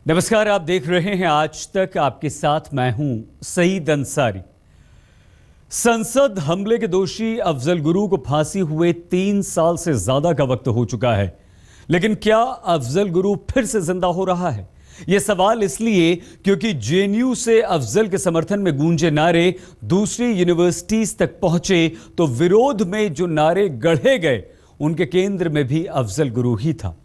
नमस्कार, आप देख रहे हैं आज तक। आपके साथ मैं हूं सईद अंसारी। संसद हमले के दोषी अफजल गुरु को फांसी हुए 3 साल से ज्यादा का वक्त हो चुका है, लेकिन क्या अफजल गुरु फिर से जिंदा हो रहा है? यह सवाल इसलिए क्योंकि जेएनयू से अफजल के समर्थन में गूंजे नारे दूसरी यूनिवर्सिटीज तक पहुंचे तो विरोध में जो नारे गढ़े गए उनके केंद्र में भी अफजल गुरु ही था।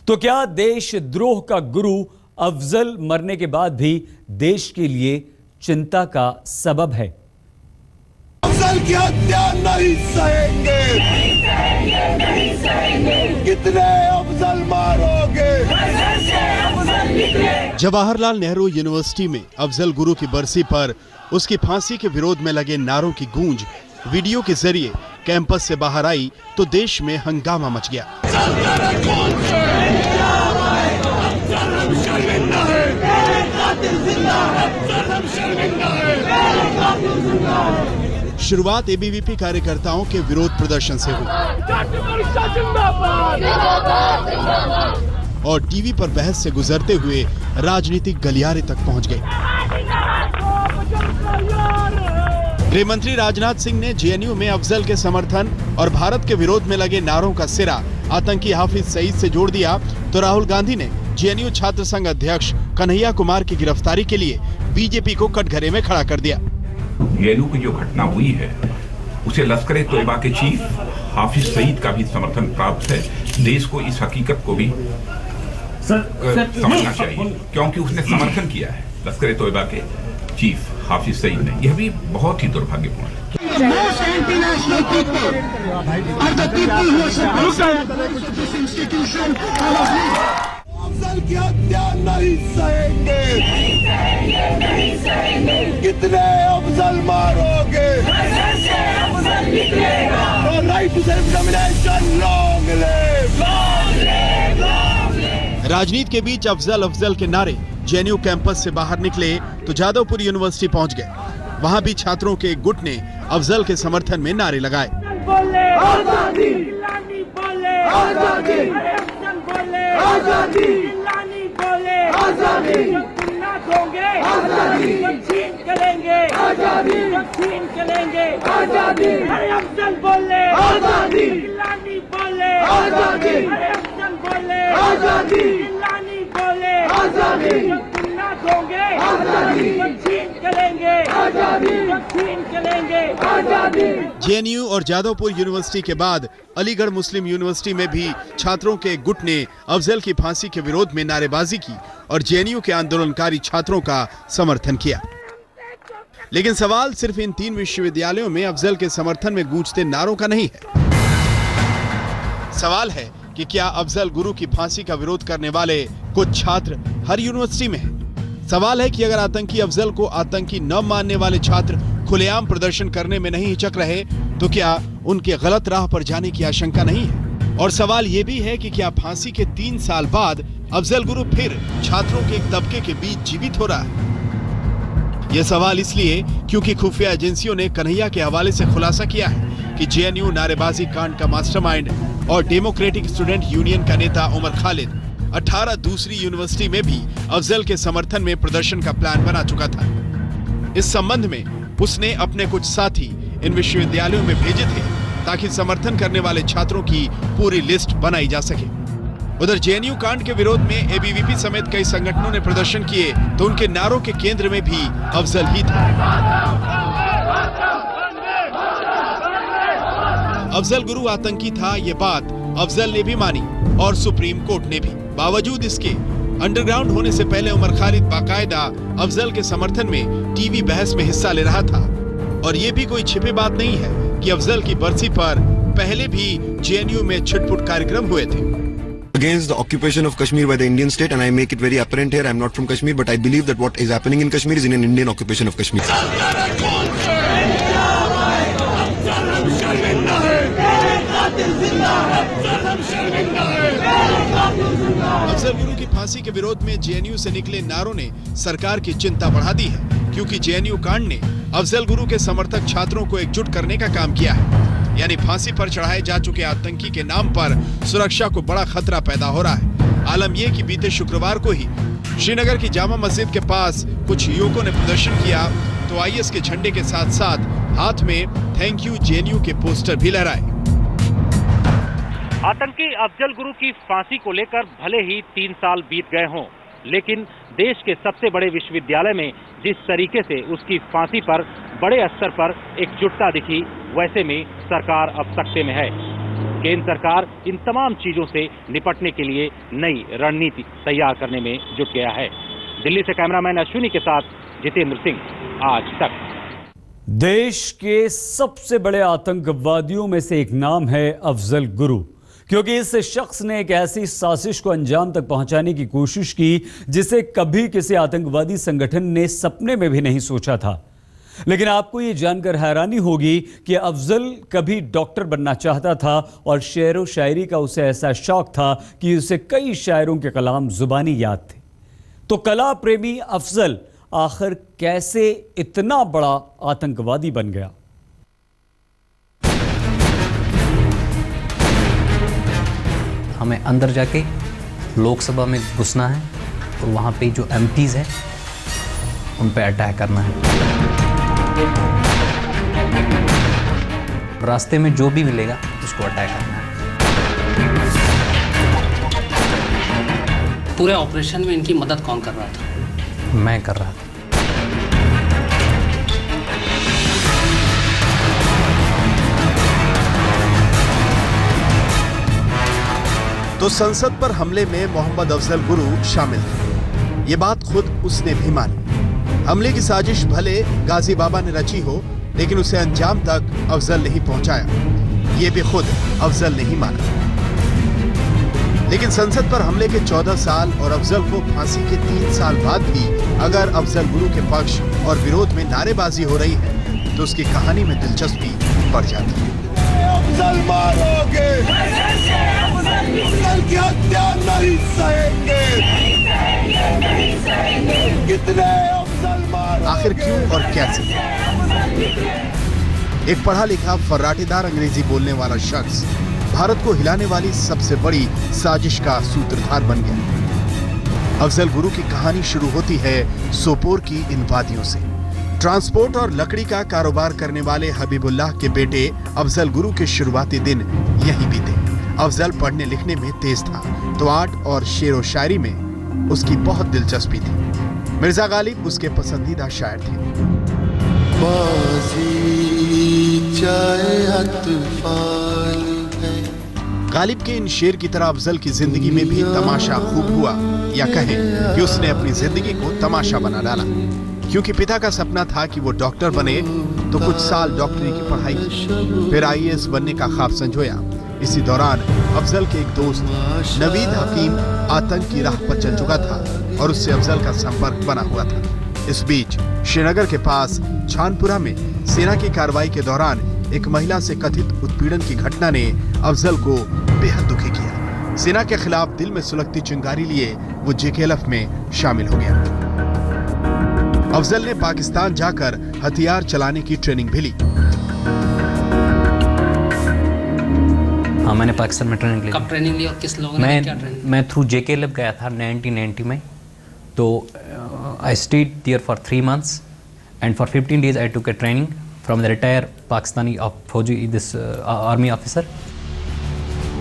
तो क्या देशद्रोह का गुरु अफजल मरने के बाद भी देश के लिए चिंता का सबब है? अफजल की हत्या नहीं सहेंगे, कितने अफजल मारोगे? जवाहरलाल नेहरू यूनिवर्सिटी में अफजल गुरु की बरसी पर उसकी फांसी के विरोध में लगे नारों की गूंज वीडियो के जरिए कैंपस से बाहर आई तो देश में हंगामा मच गया। शुरुआत एबीवीपी कार्यकर्ताओं के विरोध प्रदर्शन से हुई और टीवी पर बहस से गुजरते हुए राजनीतिक गलियारे तक पहुंच गए। गृह मंत्री राजनाथ सिंह ने जेएनयू में अफजल के समर्थन और भारत के विरोध में लगे नारों का सिरा आतंकी हाफिज सईद से जोड़ दिया, तो राहुल गांधी ने जेएनयू छात्र संघ अध्यक्ष कन्हैया कुमार की गिरफ्तारी के लिए बीजेपी को कटघरे में खड़ा कर दिया। जेएनयू की जो घटना हुई है उसे लश्कर-ए-तोयबा के चीफ हाफिज सईद का भी समर्थन प्राप्त है। देश को इस हकीकत को भी समझना चाहिए, क्योंकि उसने समर्थन किया है लश्कर-ए-तोयबा के चीफ हाफिज सईद ने। यह भी बहुत ही दुर्भाग्यपूर्ण है। अफजल की हत्या नहीं सहेंगे, कितने अफजल मारोगे? Right to self determination, long live, long live, long live. राजनीति के बीच अफजल के नारे जेएनयू कैंपस से बाहर निकले तो जादवपुर यूनिवर्सिटी पहुंच गए। वहां भी छात्रों के एक गुट ने अफजल के समर्थन में नारे लगाए। आजादी, आजादी, आजादी, आजादी, छीन करेंगे, आजादी, छीन करेंगे, आजादी, अफजल बोले, आजादी, लानी बोले, आजादी, अफजल बोले, आजादी, लानी बोले, आजादी, आजादी, छीन करेंगे, आजादी, छीन करेंगे, आजादी। जेएनयू और जादवपुर यूनिवर्सिटी के बाद अलीगढ़ मुस्लिम यूनिवर्सिटी में भी छात्रों के एक गुट ने अफजल की फांसी के विरोध में नारेबाजी की और जेएनयू के आंदोलनकारी छात्रों का समर्थन किया। लेकिन सवाल सिर्फ इन 3 विश्वविद्यालयों में अफजल के समर्थन में गूंजते नारों का नहीं है। सवाल है कि क्या अफजल गुरु की फांसी का विरोध करने वाले कुछ छात्र हर यूनिवर्सिटी में हैं? सवाल है कि अगर आतंकी अफजल को आतंकी न मानने वाले छात्र खुलेआम प्रदर्शन करने में नहीं हिचक रहे तो क्या उनके गलत राह पर जाने की आशंका नहीं है? और सवाल ये भी है कि क्या फांसी के 3 साल बाद अफजल गुरु फिर छात्रों के एक तबके के बीच जीवित हो रहा है? यह सवाल इसलिए क्योंकि खुफिया एजेंसियों ने कन्हैया के हवाले से खुलासा किया है कि जेएनयू नारेबाजी कांड का मास्टरमाइंड और डेमोक्रेटिक स्टूडेंट यूनियन का नेता उमर खालिद 18 दूसरी यूनिवर्सिटी में भी अफजल के समर्थन में प्रदर्शन का प्लान बना चुका था। इस संबंध में उसने अपने कुछ साथी इन विश्वविद्यालयों में भेजे थे ताकि समर्थन करने वाले छात्रों की पूरी लिस्ट बनाई जा सके। उधर जेएनयू कांड के विरोध में एबीवीपी समेत कई संगठनों ने प्रदर्शन किए तो उनके नारों के केंद्र में भी अफजल ही था। अफजल गुरु आतंकी था, ये बात अफजल ने भी मानी और सुप्रीम कोर्ट ने भी। बावजूद इसके अंडरग्राउंड होने से पहले उमर खालिद बाकायदा अफजल के समर्थन में टीवी बहस में हिस्सा ले रहा था। और ये भी कोई छिपी बात नहीं है कि अफजल की बरसी पर पहले भी जेएनयू में छिटपुट कार्यक्रम हुए थे। Against the occupation of Kashmir by the Indian state, and I make it very apparent here, I am not from Kashmir, but I believe that what is happening in Kashmir is in an Indian occupation of Kashmir. Afzal Guru की फांसी के विरोध में JNU से निकले नारों ने सरकार की चिंता बढ़ा दी है, क्योंकि जेएनयू कांड ने अफजल गुरु के समर्थक छात्रों को एकजुट करने का काम किया है। यानी फांसी पर चढ़ाए जा चुके आतंकी के नाम पर सुरक्षा को बड़ा खतरा पैदा हो रहा है। आलम यह कि बीते शुक्रवार को ही श्रीनगर की जामा मस्जिद के पास कुछ युवकों ने प्रदर्शन किया तो आईएस के झंडे के साथ साथ हाथ में थैंक यू जेएनयू के पोस्टर भी लहराए। आतंकी अफजल गुरु की फांसी को लेकर भले ही 3 साल बीत गए हों, लेकिन देश के सबसे बड़े विश्वविद्यालय में जिस तरीके से उसकी फांसी पर बड़े स्तर पर एकजुटता दिखी, वैसे में सरकार अब सख्ते में है। केंद्र सरकार इन तमाम चीजों से निपटने के लिए नई रणनीति तैयार करने में जुट गया है। दिल्ली से कैमरामैन अश्विनी के साथ जितेंद्र सिंह, आज तक। देश के सबसे बड़े आतंकवादियों में से एक नाम है अफजल गुरु, क्योंकि इस शख्स ने एक ऐसी साजिश को अंजाम तक पहुंचाने की कोशिश की जिसे कभी किसी आतंकवादी संगठन ने सपने में भी नहीं सोचा था। लेकिन आपको यह जानकर हैरानी होगी कि अफजल कभी डॉक्टर बनना चाहता था और शेर व शायरी का उसे ऐसा शौक था कि उसे कई शायरों के कलाम जुबानी याद थे। तो कला प्रेमी अफजल आखिर कैसे इतना बड़ा आतंकवादी बन गया? हमें अंदर जाके लोकसभा में घुसना है और वहाँ पे जो एमपीज हैं उन पे अटैक करना है। रास्ते में जो भी मिलेगा उसको अटैक करना है। पूरे ऑपरेशन में इनकी मदद कौन कर रहा था? मैं कर रहा था। तो संसद पर हमले में मोहम्मद अफजल गुरु शामिल थे। ये बात खुद उसने भी मानी। हमले की साजिश भले गाजी बाबा ने रची हो, लेकिन उसे अंजाम तक अफजल नहीं पहुंचाया। ये भी खुद अफजल नहीं माना। लेकिन संसद पर हमले के 14 साल और अफजल को फांसी के 3 साल बाद भी अगर अफजल गुरु के पक्ष और विरोध में नारेबाजी हो रही है तो उसकी कहानी में दिलचस्पी बढ़ जाती है। अफजल मारोगे, अफजल की हत्या नहीं सहेंगे, कितने अफजल मारोगे? आखिर क्यों और कैसे? एक पढ़ा लिखा फर्राटेदार अंग्रेजी बोलने वाला शख्स भारत को हिलाने वाली सबसे बड़ी साजिश का सूत्रधार बन गया। अफजल गुरु की कहानी शुरू होती है सोपोर की इन वादियों से। ट्रांसपोर्ट और लकड़ी का कारोबार करने वाले हबीबुल्लाह के बेटे अफजल गुरु के शुरुआती दिन यहीं बीते। अफजल पढ़ने लिखने में तेज था तो आर्ट और शेर व शायरी में उसकी बहुत दिलचस्पी थी। मिर्जा गालिब उसके पसंदीदा शायर थे। गालिब के इन शेर की तरह अफजल की जिंदगी में भी तमाशा खूब हुआ, या कहें कि उसने अपनी जिंदगी को तमाशा बना डाला। क्योंकि पिता का सपना था कि वो डॉक्टर बने, तो कुछ साल डॉक्टरी की पढ़ाई की, फिर आईएएस बनने का ख्वाब संजोया। इसी दौरान अफजल के एक दोस्त नवीद हकीम आतंक की राह पर चल चुका था और उससे अफजल का संपर्क बना हुआ था। इस बीच श्रीनगर के पास छानपुरा में सेना की कार्रवाई के दौरान एक महिला से कथित उत्पीड़न की घटना ने अफजल को बेहद दुखी किया। सेना के खिलाफ दिल में सुलगती चिंगारी लिए वो जेकेएलएफ में शामिल हो गया। अफजल ने पाकिस्तान जाकर हथियार चलाने की ट्रेनिंग भी ली। हाँ, मैंने पाकिस्तान में ट्रेनिंग ली। कब ट्रेनिंग ली और किस लोगों ने क्या ट्रेनिंग? मैं थ्रू जेकेएलएफ गया था 1990 में। तो I stayed there for 3 months and for 15 days I took a training from the retire Pakistani फौजी दिस आर्मी ऑफिसर।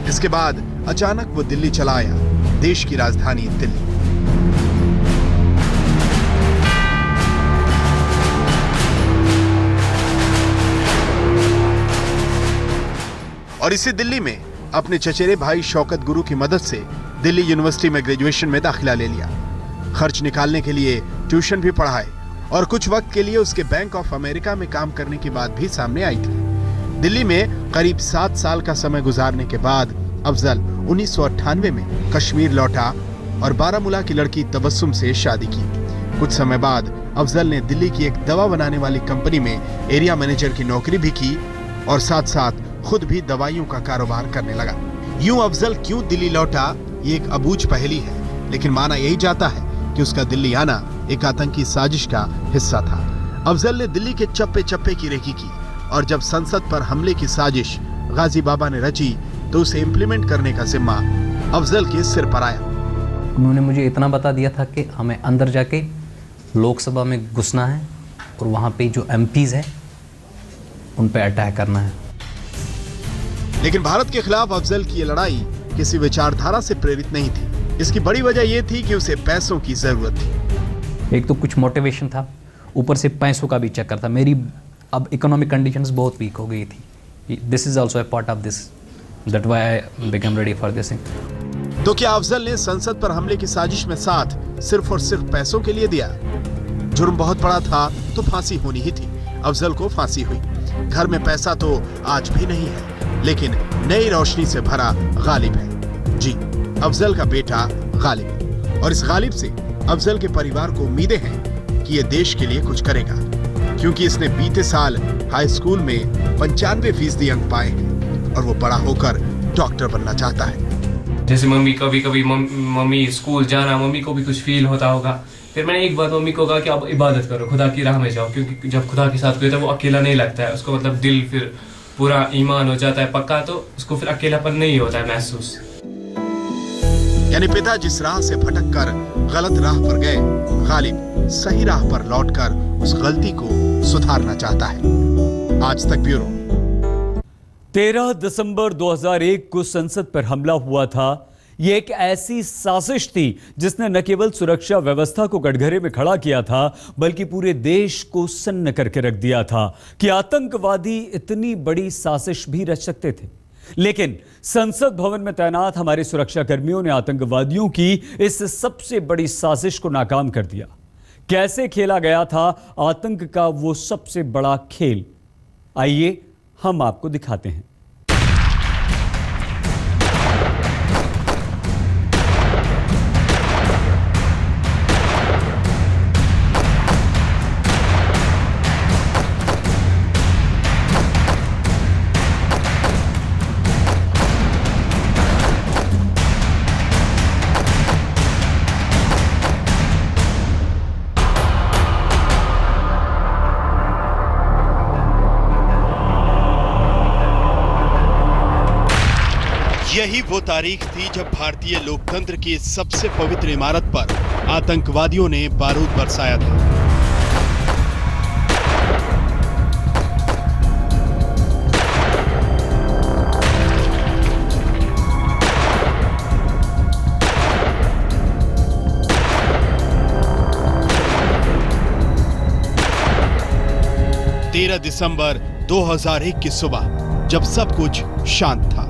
इसके बाद अचानक वो दिल्ली चला आया, देश की राजधानी दिल्ली। और इसी दिल्ली में अपने चचेरे भाई शौकत गुरु की मदद से दिल्ली यूनिवर्सिटी में ग्रेजुएशन में दाखिला ले लिया। खर्च निकालने के लिए ट्यूशन भी पढ़ाए और कुछ वक्त के लिए उसके बैंक ऑफ अमेरिका में काम करने की बात भी सामने आई थी। दिल्ली में करीब 7 साल का समय गुजारने के बाद अफजल 1998 में कश्मीर लौटा और बारामूला की लड़की तबस्सुम से शादी की। कुछ समय बाद अफजल ने दिल्ली की एक दवा बनाने वाली कंपनी में एरिया मैनेजर की नौकरी भी की और साथ साथ खुद भी दवाइयों का कारोबार करने लगा। यूं अफजल क्यों दिल्ली लौटा, ये एक अबूझ पहेली है, लेकिन माना यही जाता है कि उसका दिल्ली आना एक आतंकी साजिश का हिस्सा था। अफजल ने दिल्ली के चप्पे चप्पे की रेकी की और जब संसद पर हमले की साजिश गाजी बाबा ने रची तो उसे इम्प्लीमेंट करने का जिम्मा अफजल के सिर पर आया। उन्होंने मुझे इतना बता दिया था कि हमें अंदर जाके लोकसभा में घुसना है और वहाँ पे जो MPs हैं उन पे अटैक करना है। लेकिन भारत के खिलाफ अफजल की ये लड़ाई किसी विचारधारा से प्रेरित नहीं थी। इसकी बड़ी वजह यह थी कि उसे पैसों की जरूरत थी। एक तो कुछ मोटिवेशन था, ऊपर से पैसों का भी चक्कर था। मेरी अब इकोनॉमिक कंडीशंस बहुत वीक हो गई थी। This is also a part of this, that why I become ready for this thing. तो क्या अफजल ने संसद पर हमले की साजिश में साथ सिर्फ और सिर्फ पैसों के लिए दिया? जुर्म बहुत बड़ा था तो फांसी होनी ही थी। अफजल को फांसी हुई। घर में पैसा तो आज भी नहीं है, लेकिन नई रोशनी से भरा गालिब है। जी, अफजल का बेटा गालिब। और इस गालिब से अफजल के परिवार को उम्मीदें हैं कि ये देश के लिए कुछ करेगा, क्योंकि इसने बीते साल हाई स्कूल में 95% अंक पाए हैं और वो बड़ा होकर डॉक्टर बनना चाहता है। जैसे मम्मी कभी मम्मी स्कूल जाना, मम्मी को भी कुछ फील होता होगा। फिर मैंने एक बात मम्मी को कहा कि आप इबादत करो, खुदा की राह में जाओ, क्योंकि जब खुदा के साथ कोई होता है वो अकेला नहीं लगता है उसको, मतलब दिल फिर पूरा ईमान हो जाता है पक्का, तो उसको फिर अकेलापन नहीं होता है महसूस। यानी पिता जिस राह से भटक कर गलत राह पर गए, गालिब सही राह पर लौटकर उस गलती को सुधारना चाहता है। आज तक ब्यूरो। 13 दिसंबर 2001 को संसद पर हमला हुआ था। यह एक ऐसी साजिश थी जिसने न केवल सुरक्षा व्यवस्था को कटघरे में खड़ा किया था, बल्कि पूरे देश को सन्न करके रख दिया था कि आतंकवादी इतनी बड़ी साजिश भी रच सकते थे। लेकिन संसद भवन में तैनात हमारे सुरक्षा कर्मियों ने आतंकवादियों की इस सबसे बड़ी साजिश को नाकाम कर दिया। कैसे खेला गया था आतंक का वो सबसे बड़ा खेल, आइए हम आपको दिखाते हैं। यही वो तारीख थी जब भारतीय लोकतंत्र की सबसे पवित्र इमारत पर आतंकवादियों ने बारूद बरसाया था। दिसंबर 2001 की सुबह जब सब कुछ शांत था,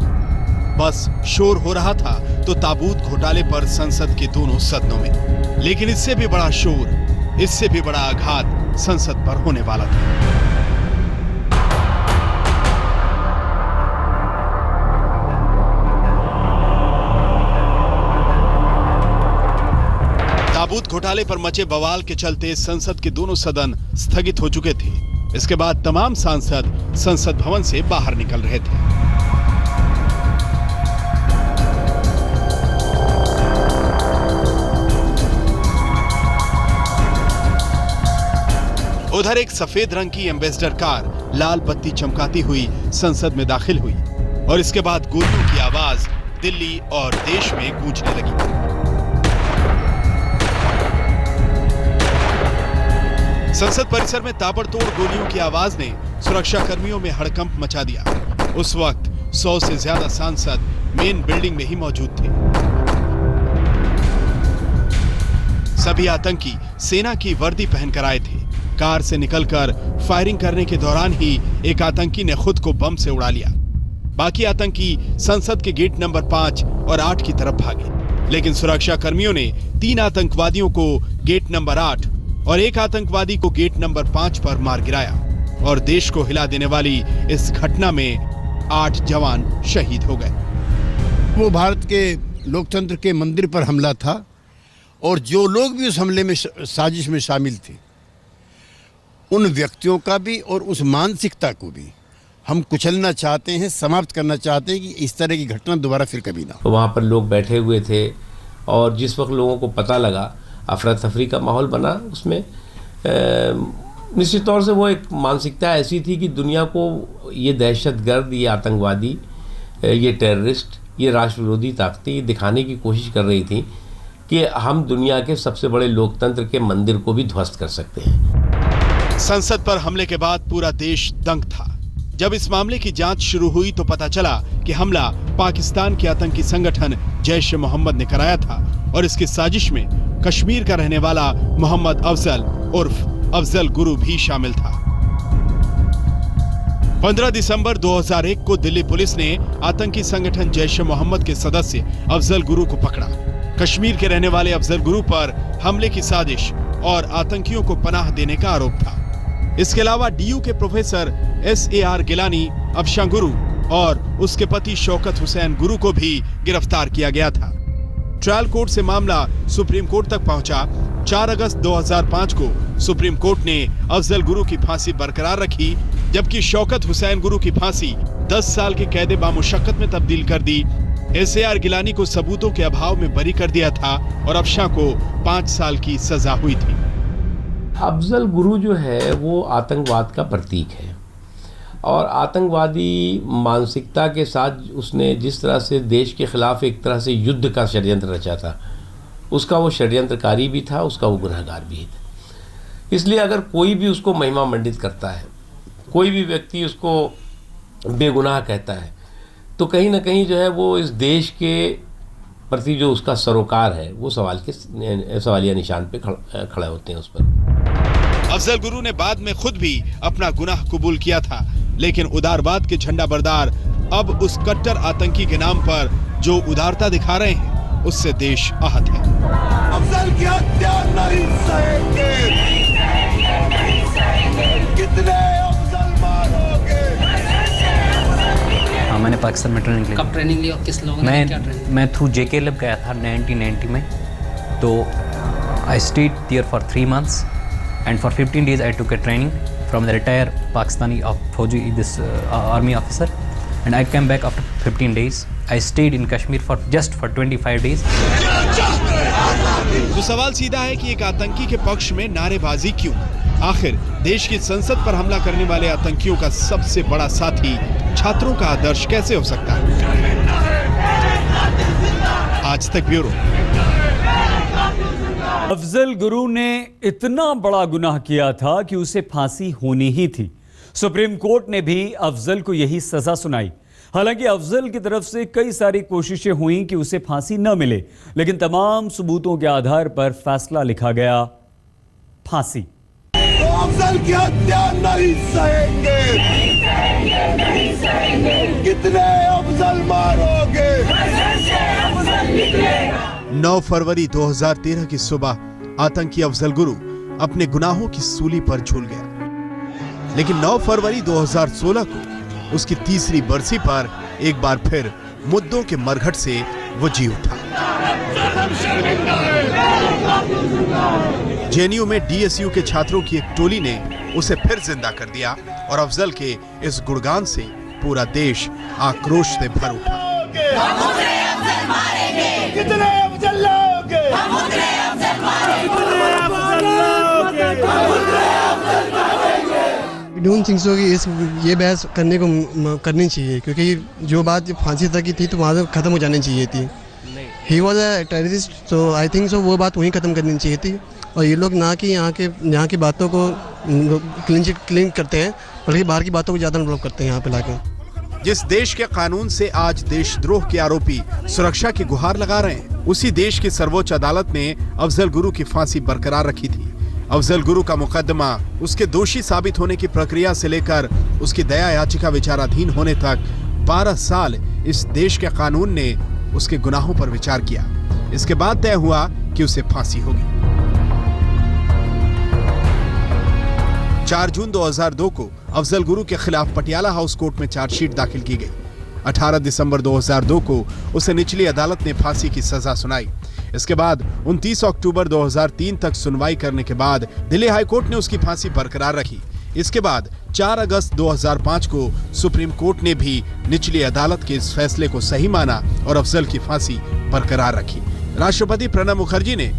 बस शोर हो रहा था तो ताबूत घोटाले पर संसद के दोनों सदनों में। लेकिन इससे भी बड़ा शोर, इससे भी बड़ा आघात संसद पर होने वाला था। ताबूत घोटाले पर मचे बवाल के चलते संसद के दोनों सदन स्थगित हो चुके थे। इसके बाद तमाम सांसद संसद भवन से बाहर निकल रहे थे। उधर एक सफेद रंग की एम्बेसडर कार लाल बत्ती चमकाती हुई संसद में दाखिल हुई और इसके बाद गोलियों की आवाज दिल्ली और देश में गूंजने लगी। संसद परिसर में ताबड़तोड़ गोलियों की आवाज ने सुरक्षा कर्मियों में हड़कंप मचा दिया। उस वक्त 100 से ज्यादा सांसद मेन बिल्डिंग में ही मौजूद थे। सभी आतंकी सेना की वर्दी पहनकर आए थे। कार से निकलकर फायरिंग करने के दौरान ही एक आतंकी ने खुद को बम से उड़ा लिया। बाकी आतंकी संसद के गेट नंबर 5 और 8 की तरफ भागे, लेकिन सुरक्षा कर्मियों ने 3 आतंकवादियों को गेट नंबर 8 और एक आतंकवादी को गेट नंबर 5 पर मार गिराया और देश को हिला देने वाली इस घटना में 8 जवान शहीद हो गए। वो भारत के लोकतंत्र के मंदिर पर हमला था और जो लोग भी उस हमले में साजिश में शामिल थे, उन व्यक्तियों का भी और उस मानसिकता को भी हम कुचलना चाहते हैं, समाप्त करना चाहते हैं कि इस तरह की घटना दोबारा फिर कभी ना हो। वहाँ पर लोग बैठे हुए थे और जिस वक्त लोगों को पता लगा, अफरा तफरी का माहौल बना। उसमें निश्चित तौर से वो एक मानसिकता ऐसी थी कि दुनिया को ये दहशतगर्द, ये आतंकवादी, ये टेररिस्ट, ये राष्ट्र विरोधी ताकतें ये दिखाने की कोशिश कर रही थी कि हम दुनिया के सबसे बड़े लोकतंत्र के मंदिर को भी ध्वस्त कर सकते हैं। संसद पर हमले के बाद पूरा देश दंग था। जब इस मामले की जांच शुरू हुई तो पता चला कि हमला पाकिस्तान के आतंकी संगठन जैश-ए-मोहम्मद ने कराया था और इसकी साजिश में कश्मीर का रहने वाला मोहम्मद अफजल उर्फ अफजल गुरु भी शामिल था। 15 दिसंबर 2001 को दिल्ली पुलिस ने आतंकी संगठन जैश-ए-मोहम्मद के सदस्य अफजल गुरु को पकड़ा। कश्मीर के रहने वाले अफजल गुरु पर हमले की साजिश और आतंकियों को पनाह देने का आरोप था। इसके अलावा डीयू के प्रोफेसर SAR गिलानी, अफशां गुरु और उसके पति शौकत हुसैन गुरु को भी गिरफ्तार किया गया था। ट्रायल कोर्ट से मामला सुप्रीम कोर्ट तक पहुंचा। 4 अगस्त 2005 को सुप्रीम कोर्ट ने अफजल गुरु की फांसी बरकरार रखी, जबकि शौकत हुसैन गुरु की फांसी 10 साल के कैद बामुशक्कत में तब्दील कर दी। SAR गिलानी को सबूतों के अभाव में बरी कर दिया था और अफशां को 5 साल की सजा हुई थी। अफजल गुरु जो है वो आतंकवाद का प्रतीक है और आतंकवादी मानसिकता के साथ उसने जिस तरह से देश के खिलाफ एक तरह से युद्ध का षड्यंत्र रचा था, उसका वो षड्यंत्रकारी भी था, उसका वो गुनहगार भी था। इसलिए अगर कोई भी उसको महिमा मंडित करता है, कोई भी व्यक्ति उसको बेगुनाह कहता है, तो कहीं ना कहीं जो है वो इस देश के प्रति जो उसका सरोकार है वो सवालिया निशान पे खड़े होते हैं उस पर। अफजल गुरु ने बाद में खुद भी अपना गुनाह कबूल किया था, लेकिन उदारवाद के झंडा बरदार अब उस कट्टर आतंकी के नाम पर जो उदारता दिखा रहे हैं उससे देश आहत है। अफजल की हत्या नहीं सहेंगे, कितने अफजल मारोगे? हाँ, मैंने पाकिस्तान में ट्रेनिंग ली। कब ट्रेनिंग ली और किस लोगों ने क्या ट्रेनिंग? मैं थ्रू JK लैब गया था 1990 में। तो I stayed there for 3 months and for 15 days I took a training from the retired Pakistani of Fauji, this army officer, and I came back after 15 days. I stayed in Kashmir for just 25 days. तो सवाल सीधा है कि एक आतंकी के पक्ष में नारेबाजी क्यों? आखिर देश की संसद पर हमला करने वाले आतंकियों का सबसे बड़ा साथी छात्रों का आदर्श कैसे हो सकता है? आज तक ब्यूरो। अफजल गुरु ने इतना बड़ा गुनाह किया था कि उसे फांसी होनी ही थी। सुप्रीम कोर्ट ने भी अफजल को यही सजा सुनाई। हालांकि अफजल की तरफ से कई सारी कोशिशें हुई कि उसे फांसी न मिले, लेकिन तमाम सबूतों के आधार पर फैसला लिखा गया फांसी। तो अफजल की हत्या नहीं सहेंगे, कितने अफजल मारोगे? 9 फरवरी 2013 की सुबह आतंकी अफजल गुरु अपने गुनाहों की सूली पर झूल गया, लेकिन 9 फरवरी 2016 को उसकी तीसरी बरसी पर एक बार फिर मुद्दों के मरघट से वो जी उठा। JNU में DSU के छात्रों की एक टोली ने उसे फिर जिंदा कर दिया और अफजल के इस गुणगान से पूरा देश आक्रोश से भर उठा। कितने अफजल लाओगे? डोंट थिंक सो कि ये बहस करनी चाहिए, क्योंकि जो बात फांसी तक की थी तो वहाँ खत्म हो जानी चाहिए थी। ही वॉज अ टेररिस्ट, तो आई थिंक सो वो बात वहीं खत्म करनी चाहिए थी। और ये लोग ना कि यहाँ की बातों को क्लीन करते हैं, बल्कि बाहर की बातों को ज़्यादा डेवलप करते हैं यहाँ पे लाके। जिस देश के कानून से आज देशद्रोह के आरोपी सुरक्षा की गुहार लगा रहे हैं, उसी देश की सर्वोच्च अदालत ने अफजल गुरु की फांसी बरकरार रखी थी। अफजल गुरु का मुकदमा उसके दोषी साबित होने की प्रक्रिया से लेकर उसकी दया याचिका विचाराधीन होने तक 12 साल इस देश के कानून ने उसके गुनाहों पर विचार किया। इसके बाद तय हुआ कि उसे फांसी होगी। 4 जून 2002 को अफजल गुरु के खिलाफ पटियाला हाउस कोर्ट में चार्जशीट दाखिल की गई। 18 दिसंबर 2002 को उसे निचली अदालत ने फांसी की सजा सुनाई। इसके बाद 29 अक्टूबर 2003 तक सुनवाई करने के बाद दिल्ली हाई कोर्ट ने उसकी फांसी बरकरार रखी। इसके बाद 4 अगस्त 2005 को सुप्रीम कोर्ट ने भी निचली अदालत के इस फैसले को सही माना और अफजल की फांसी बरकरार रखी। राष्ट्रपति प्रणब मुखर्जी ने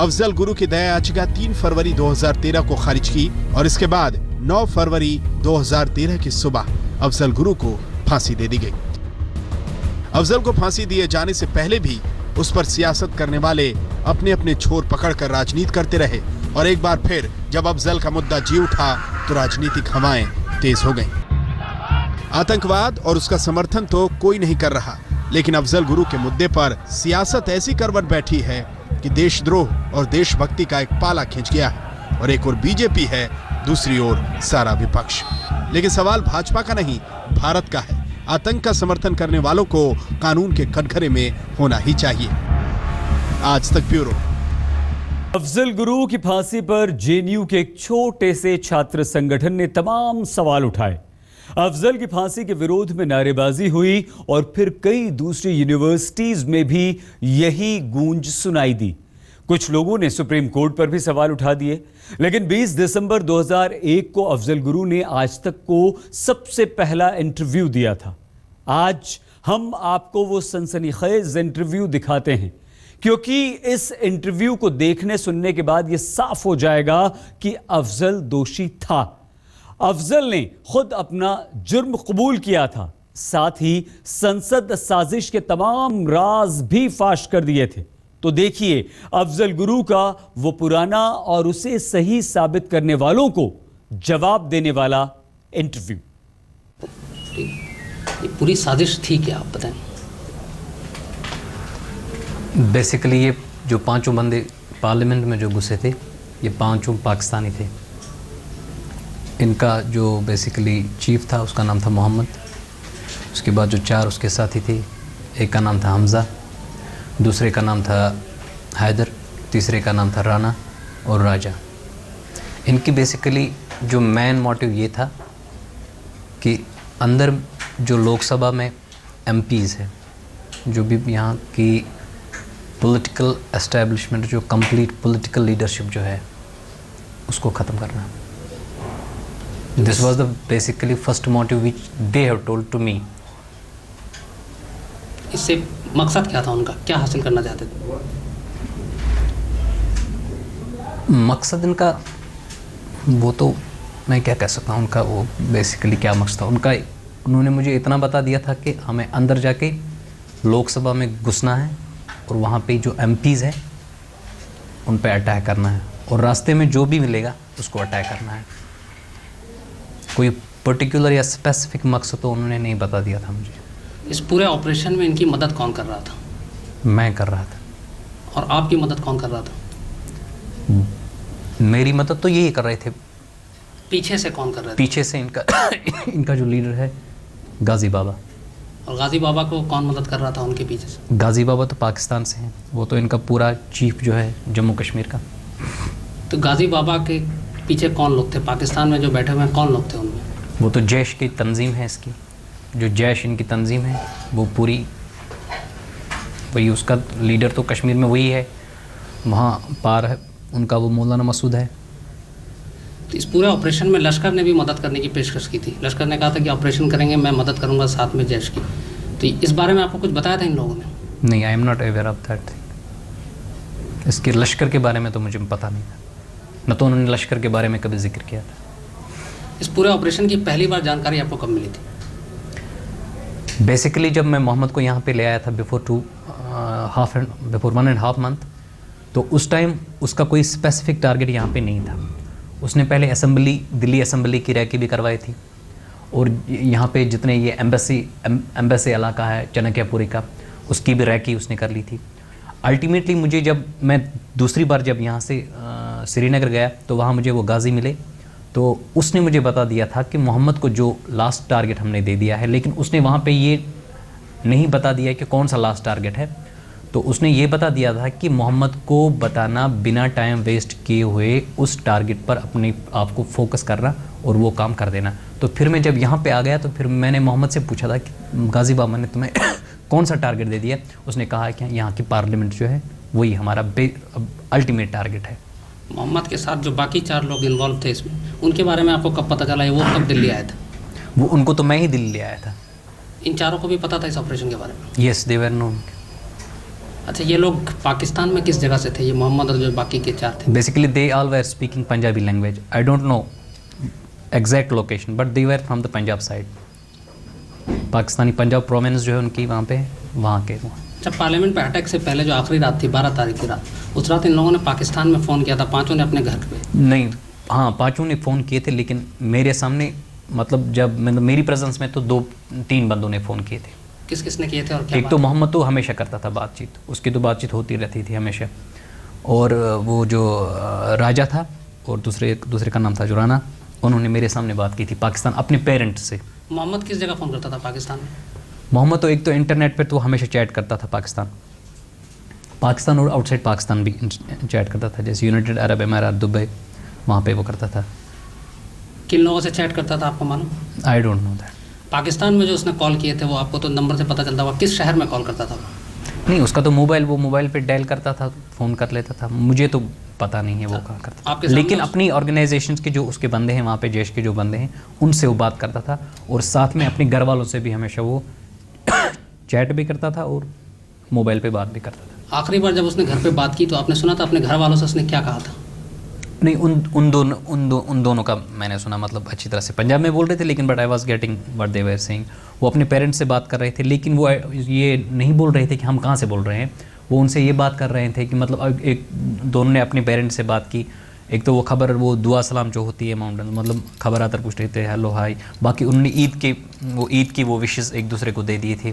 अफजल गुरु की दया याचिका 3 फरवरी 2013 को खारिज की और इसके बाद 9 फरवरी 2013 की सुबह अफजल गुरु को फांसी दे दी गई। अफजल को फांसी दिए जाने से पहले भी उस पर सियासत करने वाले अपने अपने छोर पकड़कर राजनीति करते रहे और एक बार फिर जब अफजल का मुद्दा जी उठा तो राजनीतिक हवाएं तेज हो गईं। आतंकवाद और उसका समर्थन तो कोई नहीं कर रहा, लेकिन अफजल गुरु के मुद्दे पर सियासत ऐसी करवट बैठी है कि देशद्रोह और देशभक्ति का एक पाला खिंच गया है और एक ओर बीजेपी है, दूसरी ओर सारा विपक्ष। लेकिन सवाल भाजपा का नहीं, भारत का है। आतंक का समर्थन करने वालों को कानून के कटघरे में होना ही चाहिए। आज तक ब्यूरो। अफजल गुरु की फांसी पर जेएनयू के एक छोटे से छात्र संगठन ने तमाम सवाल उठाए। अफजल की फांसी के विरोध में नारेबाजी हुई और फिर कई दूसरी यूनिवर्सिटीज में भी यही गूंज सुनाई दी। कुछ लोगों ने सुप्रीम कोर्ट पर भी सवाल उठा दिए, लेकिन 20 दिसंबर 2001 को अफजल गुरु ने आज तक को सबसे पहला इंटरव्यू दिया था। आज हम आपको वो सनसनीखेज इंटरव्यू दिखाते हैं, क्योंकि इस इंटरव्यू को देखने सुनने के बाद यह साफ हो जाएगा कि अफजल दोषी था। अफजल ने खुद अपना जुर्म कबूल किया था, साथ ही संसद साजिश के तमाम राज भी फाश कर दिए थे। तो देखिए अफजल गुरु का वो पुराना और उसे सही साबित करने वालों को जवाब देने वाला इंटरव्यू। ये पूरी साजिश थी क्या, आप बताएं। बेसिकली ये जो पांचों बंदे पार्लियामेंट में जो घुसे थे, ये पांचों पाकिस्तानी थे। इनका जो बेसिकली चीफ था उसका नाम था मोहम्मद, उसके बाद जो चार उसके साथी थे, एक का नाम था हमज़ा, दूसरे का नाम था हैदर, तीसरे का नाम था राना और राजा। इनकी बेसिकली जो मेन मोटिव ये था कि अंदर जो लोकसभा में एमपीज़ है, जो भी यहाँ की पॉलिटिकल एस्टेब्लिशमेंट, जो कंप्लीट पॉलिटिकल लीडरशिप जो है, उसको ख़त्म करना। This was the basically first motive which they have told to me. इससे मकसद क्या था उनका, क्या हासिल करना चाहते थे? मकसद इनका वो तो मैं क्या कह सकता हूँ, उनका वो बेसिकली क्या मकसद था उनका। उन्होंने मुझे इतना बता दिया था कि हमें अंदर जाके लोकसभा में घुसना है और वहाँ पे जो एमपीज़ हैं उन पे अटैक करना है और रास्ते में जो भी मिलेगा उसको अटैक करना है। कोई पर्टिकुलर या स्पेसिफिक मकसद तो उन्होंने नहीं बता दिया था मुझे। इस पूरे ऑपरेशन में इनकी मदद कौन कर रहा था? मैं कर रहा था। और आपकी मदद कौन कर रहा था? मेरी मदद तो यही कर रहे थे। पीछे से कौन कर रहा था? पीछे से इनका जो लीडर है गाजी बाबा। और गाजी बाबा को कौन मदद कर रहा था उनके पीछे से? गाजी बाबा तो पाकिस्तान से हैं, वो तो इनका पूरा चीफ जो है जम्मू कश्मीर का। तो गाजी बाबा के पीछे कौन लोग थे? पाकिस्तान में जो बैठे हुए हैं कौन लोग थे उनमें? वो तो जैश की तंजीम है इसकी, जो जैश इनकी तंजीम है वो पूरी वही, उसका लीडर तो कश्मीर में वही है, वहाँ पार है उनका वो मौलाना मसूद है। तो इस पूरे ऑपरेशन में लश्कर ने भी मदद करने की पेशकश की थी। लश्कर ने कहा था कि ऑपरेशन करेंगे, मैं मदद करूंगा साथ में जैश की। तो इस बारे में आपको कुछ बताया था इन लोगों ने? नहीं, I am not aware of that thing. इसके लश्कर के बारे में तो मुझे पता नहीं था, न तो उन्होंने लश्कर के बारे में कभी जिक्र किया था। इस पूरे ऑपरेशन की पहली बार जानकारी आपको कब मिली थी? बेसिकली जब मैं मोहम्मद को यहाँ पे ले आया था बिफोर 1.5 मंथ, तो उस टाइम उसका कोई स्पेसिफिक टारगेट यहाँ पे नहीं था। उसने पहले दिल्ली असेंबली की रैकी भी करवाई थी और यहाँ पे जितने ये एम्बेसी इलाका है चाणक्यपुरी का, उसकी भी रैकी उसने कर ली थी। अल्टीमेटली मुझे जब मैं दूसरी बार जब यहाँ से श्रीनगर गया तो वहाँ मुझे वो गाजी मिले, तो उसने मुझे बता दिया था कि मोहम्मद को जो लास्ट टारगेट हमने दे दिया है, लेकिन उसने वहाँ पे ये नहीं बता दिया कि कौन सा लास्ट टारगेट है। तो उसने ये बता दिया था कि मोहम्मद को बताना, बिना टाइम वेस्ट किए हुए उस टारगेट पर अपने आप को फोकस करना और वो काम कर देना। तो फिर मैं जब यहाँ पे आ गया तो फिर मैंने मोहम्मद से पूछा था कि गाजी बाबा ने तुम्हें कौन सा टारगेट दे दिया? उसने कहा कि यहाँ की पार्लियामेंट जो है वही हमारा अल्टीमेट टारगेट है। मोहम्मद के साथ जो बाकी 4 लोग इन्वॉल्व थे इसमें, उनके बारे में आपको कब पता चला? वो कब दिल्ली आए थे? वो उनको तो मैं ही दिल्ली ले आया था। इन चारों को भी पता था इस ऑपरेशन के बारे में? Yes, they were known. अच्छा, ये लोग पाकिस्तान में किस जगह से थे, ये मोहम्मद और जो बाकी के 4 थे? Basically they all were speaking Punjabi language. I don't know exact location, but they were from the Punjab side. Pakistani Punjab province जो है उनकी वहाँ पे, वहाँ के जब पार्लियामेंट पे अटैक से पहले जो आखिरी रात थी 12 तारीख की रात, उस रात इन लोगों ने पाकिस्तान में फ़ोन किया था, पांचों ने अपने घर पे? नहीं, हाँ पांचों ने फ़ोन किए थे, लेकिन मेरे सामने मतलब जब मतलब मेरी प्रेजेंस में तो 2-3 बंदों ने फ़ोन किए थे। किस किस ने किए थे और क्या? एक तो मोहम्मद तो हमेशा करता था बातचीत, उसकी तो बातचीत होती रहती थी हमेशा, और वो जो राजा था और दूसरे का नाम था जुराना, उन्होंने मेरे सामने बात की थी पाकिस्तान अपने पेरेंट्स से। मोहम्मद किस जगह फ़ोन करता था पाकिस्तान में? मोहम्मद तो एक तो इंटरनेट पर तो हमेशा चैट करता था पाकिस्तान और आउटसाइड पाकिस्तान भी चैट करता था, जैसे यूनाइटेड अरब अमीरात, दुबई, वहाँ पे वो करता था। किन लोगों से चैट करता था आपको मालूम? I don't know that. Pakistan में जो उसने कॉल किए थे वो आपको तो नंबर से पता चलता हुआ, किस शहर में कॉल करता था? नहीं, उसका तो मोबाइल पे डायल करता था, फ़ोन कर लेता था, मुझे तो पता नहीं है वो कहाँ करता था, लेकिन अपनी ऑर्गेनाइजेशंस के जो उसके बंदे हैं वहाँ पे, जैश के जो बंदे हैं उनसे वो बात करता था, और साथ में अपने घर वालों से भी हमेशा वो चैट भी करता था और मोबाइल पे बात भी करता था। आखिरी बार जब उसने घर पे बात की तो आपने सुना था अपने घर वालों से उसने क्या कहा था? नहीं, उन दोनों का मैंने सुना, मतलब अच्छी तरह से पंजाब में बोल रहे थे, लेकिन but I was getting what they were saying. वो अपने पेरेंट्स से बात कर रहे थे, लेकिन वो ये नहीं बोल रहे थे कि हम कहाँ से बोल रहे हैं, वो उनसे ये बात कर रहे थे कि मतलब एक दोनों ने अपने पेरेंट्स से बात की। एक तो वो दुआ सलाम जो होती है माउंटेन, मतलब खबर आतर पूछ रहे थे, हेलो हाय, बाकी उन्होंने ईद की वो विशेस एक दूसरे को दे दिए थे।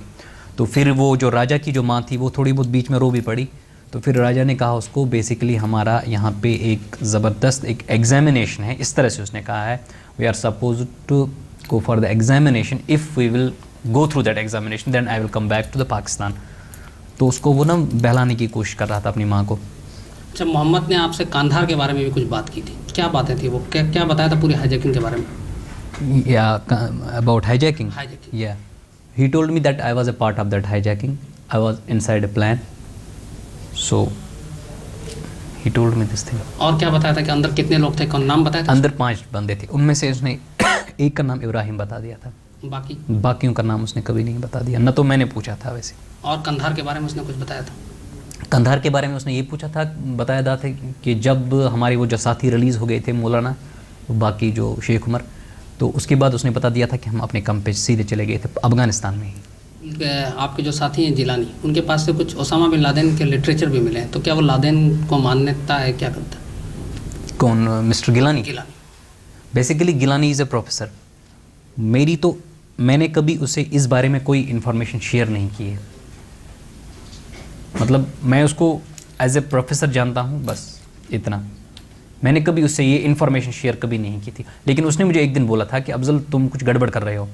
तो फिर वो जो राजा की जो माँ थी वो थोड़ी बहुत बीच में रो भी पड़ी, तो फिर राजा ने कहा उसको बेसिकली हमारा यहाँ पे एक ज़बरदस्त एक एग्जामिनेशन है, इस तरह से उसने कहा है, we are suppose to go for the examination, if we will go through that examination then I will come back to the Pakistan. तो उसको वो ना बहलाने की कोशिश कर रहा था अपनी माँ को। जब मोहम्मद ने आपसे कांधार के बारे में भी कुछ बात की थी, क्या बातें थी वो, क्या बताया था पूरी हाईजैकिंग के बारे में? या अबाउट हाईजैकिंग, या he told me that I was a part of that hijacking, I was inside a plan, so he told me this thing। और क्या बताया था कि अंदर कितने लोग थे, कौन नाम बताया था? अंदर 5 बंदे थे, उनमें से उसने एक का नाम इब्राहिम बता दिया था, बाकियों का नाम उसने कभी नहीं बता दिया, न तो मैंने पूछा था वैसे। और कंधार के बारे में उसने कुछ बताया था? कंधार के बारे में उसने ये बताया था कि जब हमारे वो जो साथी रिलीज़ हो गए थे मौलाना, बाकी जो शेख उमर, तो उसके बाद उसने बता दिया था कि हम अपने कैंप पे सीधे चले गए थे अफ़गानिस्तान में ही। आपके जो साथी हैं जिलानी, उनके पास से कुछ ओसामा बिन लादेन के लिटरेचर भी मिले हैं, तो क्या वो लादेन को मान्यता है, क्या करता है? कौन, mister Gilani? Basically Gilani is a professor. मैंने कभी उसे इस बारे में कोई इन्फॉर्मेशन शेयर नहीं की है, मतलब मैं उसको एज ए प्रोफेसर जानता हूँ, बस इतना। मैंने कभी उससे ये इन्फॉर्मेशन शेयर कभी नहीं की थी, लेकिन उसने मुझे एक दिन बोला था कि अफजल तुम कुछ गड़बड़ कर रहे हो।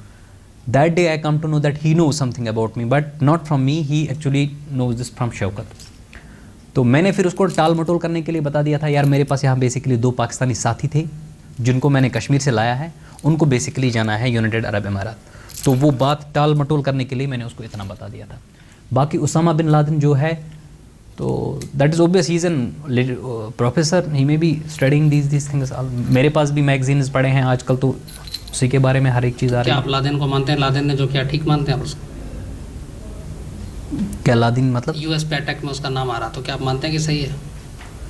That day I come to know that he know something about me, but not from me, he actually knows this from Shaukat. तो मैंने फिर उसको टाल मटोल करने के लिए बता दिया था, यार मेरे पास यहाँ बेसिकली 2 पाकिस्तानी साथी थे जिनको मैंने कश्मीर से लाया है, उनको बेसिकली जाना है यूनाइटेड अरब अमीरात। तो वो बात टाल मटोल करने के लिए मैंने उसको इतना बता दिया था। बाकी उसामा बिन लादेन जो है, तो that is obvious, he is an professor, he may be studying these things. मेरे पास भी मैगजीन्स पढ़े हैं आजकल, तो उसी के बारे में हर एक चीज़ आ रही है। क्या आप लादेन को मानते हैं? लादेन ने जो किया ठीक मानते हैं आप उसको? क्या लादेन मतलब? यूएस पे अटैक में उसका नाम आ रहा, तो क्या आप मानते हैं कि सही है?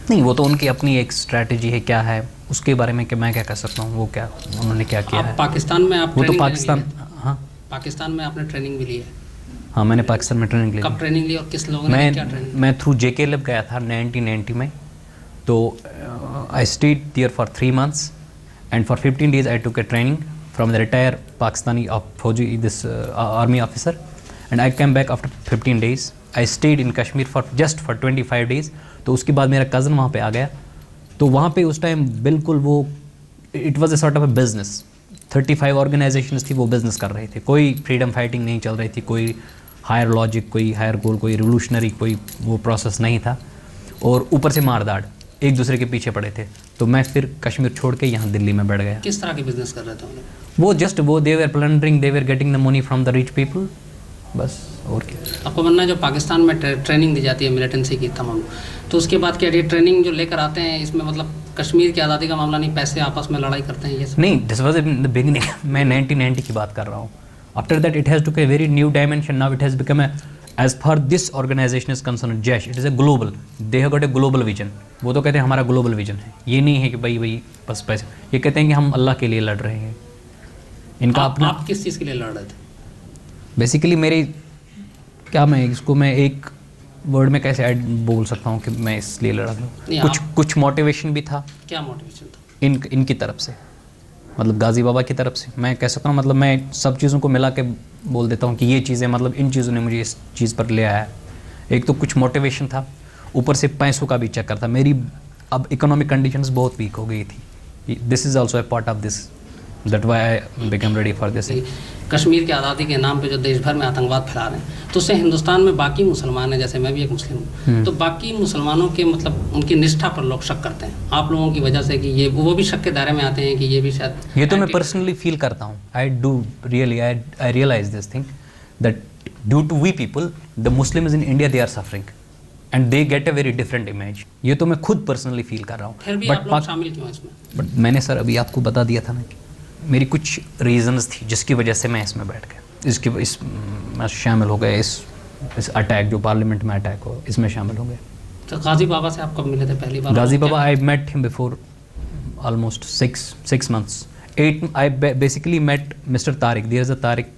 नहीं, वो तो उनकी अपनी एक स्ट्रैटेजी है, क्या है उसके बारे में कि मैं क्या कह सकता हूँ, वो क्या उन्होंने क्या किया है। पाकिस्तान में आप वो तो पाकिस्तान, हाँ पाकिस्तान में आपने ट्रेनिंग भी ली है? हाँ, मैंने पाकिस्तान में ट्रेनिंग ली। कब ट्रेनिंग ली और किस लोगों ने क्या ट्रेनिंग? मैं थ्रू JK गया था 1990 में, तो I stayed there for 3 months and for 15 days I took a training from the retire Pakistani of फौजी this army officer, and I came back after 15 days। I stayed in Kashmir for 25 days। तो उसके बाद मेरा cousin वहाँ पे आ गया, तो वहाँ पे उस टाइम बिल्कुल वो it was a sort of A business. 35 organisations थी, वो बिज़नेस कर रहे थे, कोई फ्रीडम फाइटिंग नहीं चल रही थी, कोई हायर लॉजिक, कोई हायर गोल, कोई रिवोल्यूशनरी कोई वो प्रोसेस नहीं था, और ऊपर से मारदाड़, एक दूसरे के पीछे पड़े थे। तो मैं फिर कश्मीर छोड़ के यहाँ दिल्ली में बैठ गया। किस तरह के बिजनेस कर रहे थे उन्हें? वो they were plundering, they were getting the money from the rich people, बस। और क्या आपको मानना है जो पाकिस्तान में ट्रेनिंग दी जाती है मिलिटेंसी की तमाम, तो उसके बाद क्या ये ट्रेनिंग जो लेकर आते हैं इसमें मतलब कश्मीर की आज़ादी का मामला नहीं, पैसे आपस में लड़ाई करते हैं ये सब? नहीं, this was in the beginning, मैं 1990 की बात कर रहा हूँ। After that it has took a very new dimension, now it has become a, as far this organisation is concern Jaish, it is a global, they have got a global vision. वो तो कहते हैं हमारा ग्लोबल विजन है, ये नहीं है कि भाई बस पैसे, ये कहते हैं कि हम अल्लाह के लिए लड़ रहे हैं। इनका आप किस चीज़ के लिए लड़ रहे थे? बेसिकली मैं एक वर्ड में कैसे बोल सकता हूँ कि मैं इसलिए लड़ा नहीं, हूँ। कुछ मोटिवेशन भी था क्या मोटिवेशन था? इनकी तरफ से, मतलब गाजी बाबा की तरफ से। मैं कह सकता हूँ, मतलब मैं सब चीज़ों को मिला के बोल देता हूँ कि ये चीज़ें, मतलब इन चीज़ों ने मुझे इस चीज़ पर ले आया है। एक तो कुछ मोटिवेशन था, ऊपर से पैसों का भी चक्कर था। मेरी अब इकोनॉमिक कंडीशंस बहुत वीक हो गई थी। This is also a part of this, that why I become ready for this. Kashmir की आज़ादी के नाम पे जो देश भर में आतंकवाद फैला रहे हैं, तो उससे हिंदुस्तान में बाकी मुसलमान हैं, जैसे मैं भी एक मुस्लिम हूँ, तो बाकी मुसलमानों के मतलब उनकी निष्ठा पर लोग शक करते हैं आप लोगों की वजह से कि ये वो भी शक के दायरे में आते हैं कि ये भी शायद। ये तो मैं पर्सनली फील करता हूँ। I do really I realise this thing that due to we people the Muslims in India they are suffering and they get a very different image. ये तो मैं खुद पर्सनली फील कर रहा हूँ। फिर भी आप लोग शामिल क्यों हैं इसमें? बट मैंने सर अभी आपको बता दिया था ना कि मेरी कुछ रीजंस थी जिसकी वजह से मैं इसमें बैठ गया, मैं शामिल हो गए इस अटैक जो पार्लियामेंट में अटैक हो, इसमें शामिल हो गए। तो गाजी बाबा से आप कब मिले थे पहली बार? Ghazi Baba, I met him before almost 6 months. 8 I basically met Mr. Tariq. There is a Tariq.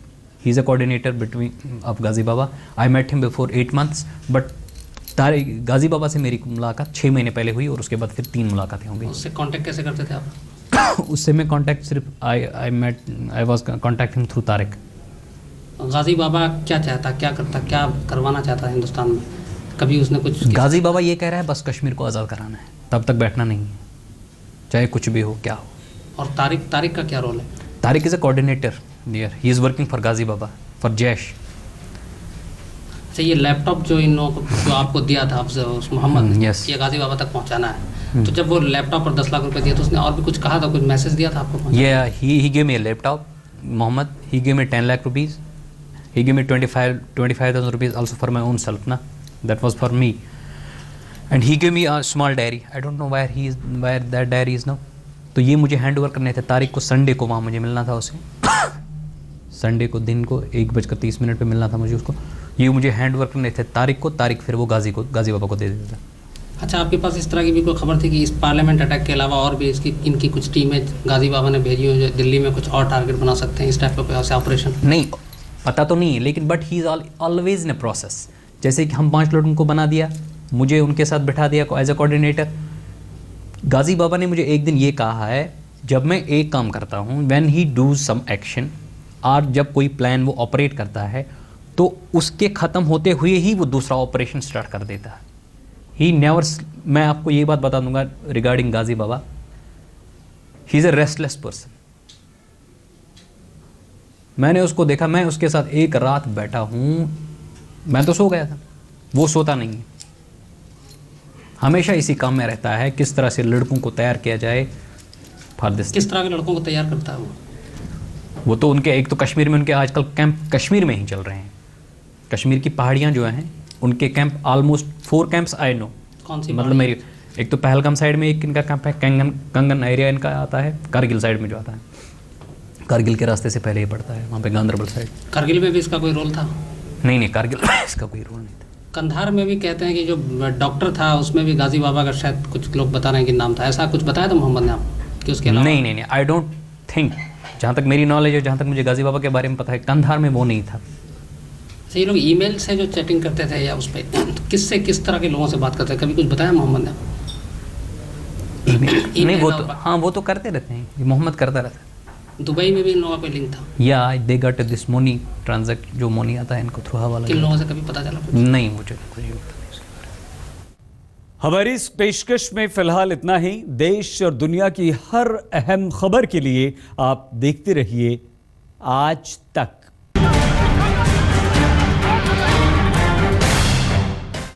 He's a coordinator between of Ghazi Baba. I met him before 8 months. But Tariq, गाजी बाबा से मेरी मुलाकात 6 महीने पहले हुई और उसके बाद फिर 3 मुलाकातें होंगी। उससे कांटेक्ट कैसे करते थे आप? उससे मैं कांटेक्ट सिर्फ I was contacting through Tariq. Ghazi Baba क्या चाहता, क्या करता, क्या करवाना चाहता है हिंदुस्तान में? कभी उसने कुछ? गाजी बाबा ये कह रहा है बस कश्मीर को आज़ाद कराना है, तब तक बैठना नहीं है, चाहे कुछ भी हो क्या हो। और तारिक का क्या रोल है? Tariq is a coordinator there, he is working for Ghazi Baba, for Jaish. अच्छा, ये लैपटॉप जो इन लोगों को जो आपको दिया था उस मोहम्मद ने, ये गाजी बाबा तक पहुंचाना है, तो जब वो लैपटॉप पर 10 लाख रुपए दिए तो उसने और भी कुछ कहा था, कुछ मैसेज दिया था आपको? he gave me a laptop, Mohammed. He gave me 10 lakh rupees. He gave me 25,000 rupees also for my own self, na. That was for me. And he gave me a small diary. I don't know where that diary is now. तो ये मुझे hand over करने थे तारिक को। Sunday को वहाँ मुझे मिलना था उसे। संडे को दिन को 1:30 पे मिलना था मुझे उसको। ये मुझे हैंड ओवर करने थे तारिक को, तारिक फिर वो गाजी बाबा को दे देता था। अच्छा, आपके पास इस तरह की भी कोई खबर थी कि इस पार्लियामेंट अटैक के अलावा और भी इनकी कुछ टीमें गाजी बाबा ने भेजी हुई जो दिल्ली में कुछ और टारगेट बना सकते हैं, इस टाइप का कोई ऑपरेशन? नहीं, पता तो नहीं है, लेकिन but he is always in a process. जैसे कि हम 5 लड़कों को बना दिया, मुझे उनके साथ बैठा दिया एज अ कोऑर्डिनेटर। गाजी बाबा ने मुझे एक दिन ये कहा है, जब मैं एक काम करता हूँ, when he does some action, और जब कोई प्लान वो ऑपरेट करता है तो उसके ख़त्म होते हुए ही वो दूसरा ऑपरेशन स्टार्ट कर देता है। ही नेवर, मैं आपको ये बात बता दूंगा regarding Ghazi Baba, he is a restless person. मैंने उसको देखा, मैं उसके साथ एक रात बैठा हूँ, मैं तो सो गया था, वो सोता नहीं है, हमेशा इसी काम में रहता है, किस तरह से लड़कों को तैयार किया जाए फॉर दिस। किस तरह के लड़कों को तैयार करता है वो तो उनके, एक तो कश्मीर में उनके आजकल कैंप कश्मीर में ही चल रहे हैं। कश्मीर की पहाड़ियाँ जो हैं उनके camp, almost 4 camps I know. कौन सी? मतलब मेरी एक तो पहलगाम साइड में एक इनका कैंप है, कंगन एरिया इनका आता है, कारगिल साइड में जो आता है, कारगिल के रास्ते से पहले ही पड़ता है, वहाँ पे गांधरबल साइड। कारगिल में भी इसका कोई रोल था? नहीं, कारगिल में इसका कोई रोल नहीं था। कंधार में भी कहते हैं कि जो डॉक्टर था उसमें भी गाजी बाबा का शायद कुछ लोग बता रहे हैं कि नाम था, ऐसा कुछ बताया था मोहम्मद ने आपको कि उसके अलावा? नहीं, आई डोंट थिंक, जहाँ तक मेरी नॉलेज है, जहाँ तक मुझे गाजी बाबा के बारे में पता है, कंधार में वो नहीं था। ये लोग ईमेल से जो चैटिंग करते थे या उस पर तो किस तरह के लोगों से बात करते हैं, कभी कुछ बताया मोहम्मद ने? नहीं, वो तो हाँ, वो तो करते रहते हैं, ये मोहम्मद करता रहता है। दुबई में भी इन लोगों का लिंक था? या they got this money transact, जो मनी आता है इनको थ्रू हवाला। किन लोगों से कभी पता चला? नहीं, मुझे कुछ नहीं पता। हमारी इस पेशकश में फिलहाल इतना ही। देश और दुनिया की हर अहम खबर के लिए आप देखते रहिए आज तक।